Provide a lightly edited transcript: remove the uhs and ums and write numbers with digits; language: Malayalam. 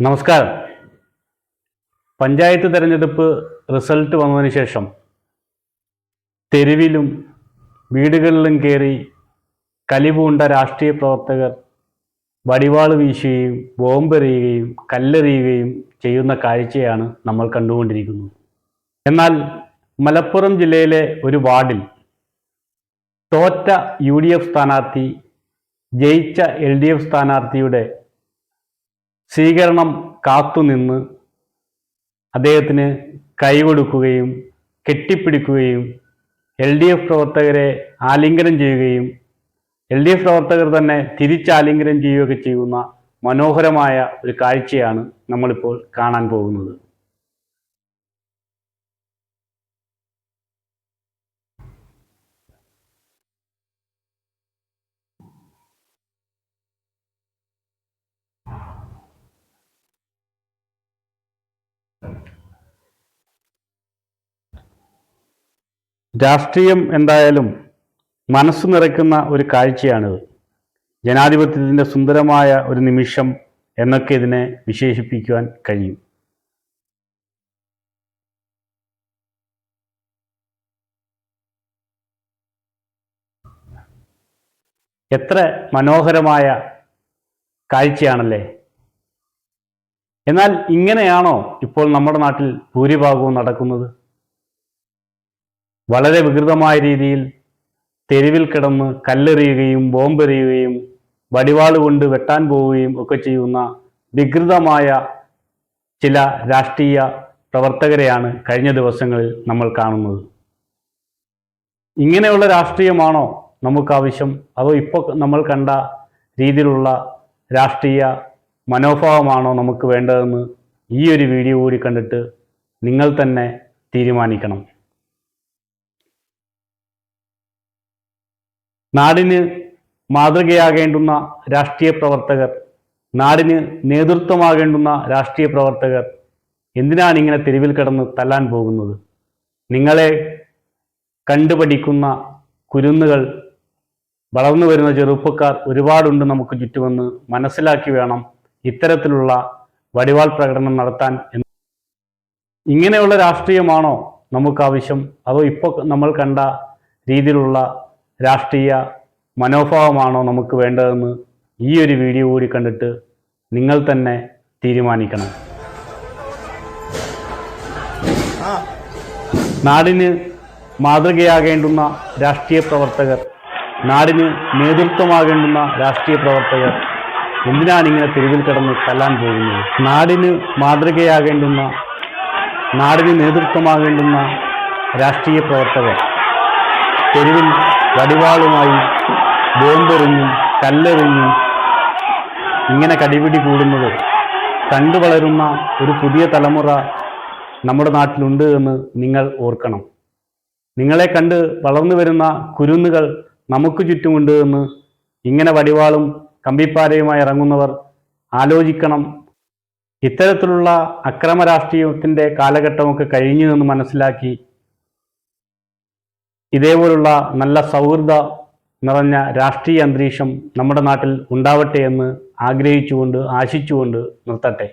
നമസ്കാരം. പഞ്ചായത്ത് തെരഞ്ഞെടുപ്പ് റിസൾട്ട് വന്നതിന് ശേഷം തെരുവിലും വീടുകളിലും കയറി കലിപൂണ്ട രാഷ്ട്രീയ പ്രവർത്തകർ വടിവാൾ വീശുകയും ബോംബെറിയുകയും കല്ലെറിയുകയും ചെയ്യുന്ന കാഴ്ചയാണ് നമ്മൾ കണ്ടുകൊണ്ടിരിക്കുന്നത്. എന്നാൽ മലപ്പുറം ജില്ലയിലെ ഒരു വാർഡിൽ തോറ്റ UDF സ്ഥാനാർത്ഥി ജയിച്ച LDF സ്ഥാനാർത്ഥിയുടെ സ്വീകരണം കാത്തുനിന്ന് അദ്ദേഹത്തിന് കൈകൊടുക്കുകയും കെട്ടിപ്പിടിക്കുകയും LDF പ്രവർത്തകരെ ആലിംഗനം ചെയ്യുകയും LDF പ്രവർത്തകർ തന്നെ തിരിച്ചാലിംഗനം ചെയ്യുകയൊക്കെ ചെയ്യുന്ന മനോഹരമായ ഒരു കാഴ്ചയാണ് നമ്മളിപ്പോൾ കാണാൻ പോകുന്നത്. രാഷ്ട്രീയം എന്തായാലും മനസ്സ് നിറയ്ക്കുന്ന ഒരു കാഴ്ചയാണിത്. ജനാധിപത്യത്തിൻ്റെ സുന്ദരമായ ഒരു നിമിഷം എന്നൊക്കെ ഇതിനെ വിശേഷിപ്പിക്കുവാൻ കഴിയും. എത്ര മനോഹരമായ കാഴ്ചയാണല്ലേ. എന്നാൽ ഇങ്ങനെയാണോ ഇപ്പോൾ നമ്മുടെ നാട്ടിൽ ഭൂരിഭാഗവും നടക്കുന്നത്? വളരെ വികൃതമായ രീതിയിൽ തെരുവിൽ കിടന്ന് കല്ലെറിയുകയും ബോംബെറിയുകയും വടിവാൾ കൊണ്ട് വെട്ടാൻ പോവുകയും ഒക്കെ ചെയ്യുന്ന വികൃതമായ ചില രാഷ്ട്രീയ പ്രവർത്തകരെയാണ് കഴിഞ്ഞ ദിവസങ്ങളിൽ നമ്മൾ കാണുന്നത്. ഇങ്ങനെയുള്ള രാഷ്ട്രീയമാണോ നമുക്ക് ആവശ്യം? അതോ ഇപ്പോൾ നമ്മൾ കണ്ട രീതിയിലുള്ള രാഷ്ട്രീയ മനോഭാവമാണോ നമുക്ക് വേണ്ടതെന്ന് ഈ ഒരു വീഡിയോ കൂടി കണ്ടിട്ട് നിങ്ങൾ തന്നെ തീരുമാനിക്കണം. നാടിന് മാതൃകയാകേണ്ടുന്ന രാഷ്ട്രീയ പ്രവർത്തകർ, നാടിന് നേതൃത്വമാകേണ്ടുന്ന രാഷ്ട്രീയ പ്രവർത്തകർ എന്തിനാണ് ഇങ്ങനെ തെരുവിൽ കിടന്ന് തല്ലാൻ പോകുന്നത്? നിങ്ങളെ കണ്ടുപഠിക്കുന്ന കുരുന്നുകൾ, വളർന്നു വരുന്ന ചെറുപ്പക്കാർ ഒരുപാടുണ്ട് നമുക്ക് ചുറ്റുമെന്ന് മനസ്സിലാക്കി വേണം ഇത്തരത്തിലുള്ള വടിവാൾ പ്രകടനം നടത്താൻ. ഇങ്ങനെയുള്ള രാഷ്ട്രീയമാണോ നമുക്ക് ആവശ്യം? അതോ ഇപ്പോൾ നമ്മൾ കണ്ട രീതിയിലുള്ള രാഷ്ട്രീയ മനോഭാവമാണോ നമുക്ക് വേണ്ടതെന്ന് ഈ ഒരു വീഡിയോ കൂടി കണ്ടിട്ട് നിങ്ങൾ തന്നെ തീരുമാനിക്കണം. നാടിന് മാതൃകയാകേണ്ടുന്ന രാഷ്ട്രീയ പ്രവർത്തകർ, നാടിന് നേതൃത്വമാകേണ്ടുന്ന രാഷ്ട്രീയ പ്രവർത്തകർ എന്തിനാണ് ഇങ്ങനെ തെരുവിൽ കിടന്ന് തല്ലാൻ പോകുന്നത്? നാടിന് മാതൃകയാകേണ്ടുന്ന, നാടിന് നേതൃത്വമാകേണ്ടുന്ന രാഷ്ട്രീയ പ്രവർത്തകർ തെരുവിൽ വടിവാളുമായി ബോംബെറിഞ്ഞും കല്ലെറിഞ്ഞും ഇങ്ങനെ കടിപിടി കൂടുന്നത് കണ്ടു വളരുന്ന ഒരു പുതിയ തലമുറ നമ്മുടെ നാട്ടിലുണ്ട് എന്ന് നിങ്ങൾ ഓർക്കണം. നിങ്ങളെ കണ്ട് വളർന്നു വരുന്ന കുരുന്നുകൾ നമുക്ക് ചുറ്റുമുണ്ട് എന്ന് ഇങ്ങനെ വടിവാളും കമ്പിപ്പാരയുമായി ഇറങ്ങുന്നവർ ആലോചിക്കണം. ഇത്തരത്തിലുള്ള അക്രമ രാഷ്ട്രീയത്തിൻ്റെ കാലഘട്ടമൊക്കെ കഴിഞ്ഞു എന്ന് മനസ്സിലാക്കി ഇതേപോലുള്ള നല്ല സൗഹൃദ നിറഞ്ഞ രാഷ്ട്രീയ അന്തരീക്ഷം നമ്മുടെ നാട്ടിൽ ഉണ്ടാവട്ടെ എന്ന് ആഗ്രഹിച്ചുകൊണ്ട് ആശിച്ചുകൊണ്ട് നിർത്തട്ടെ.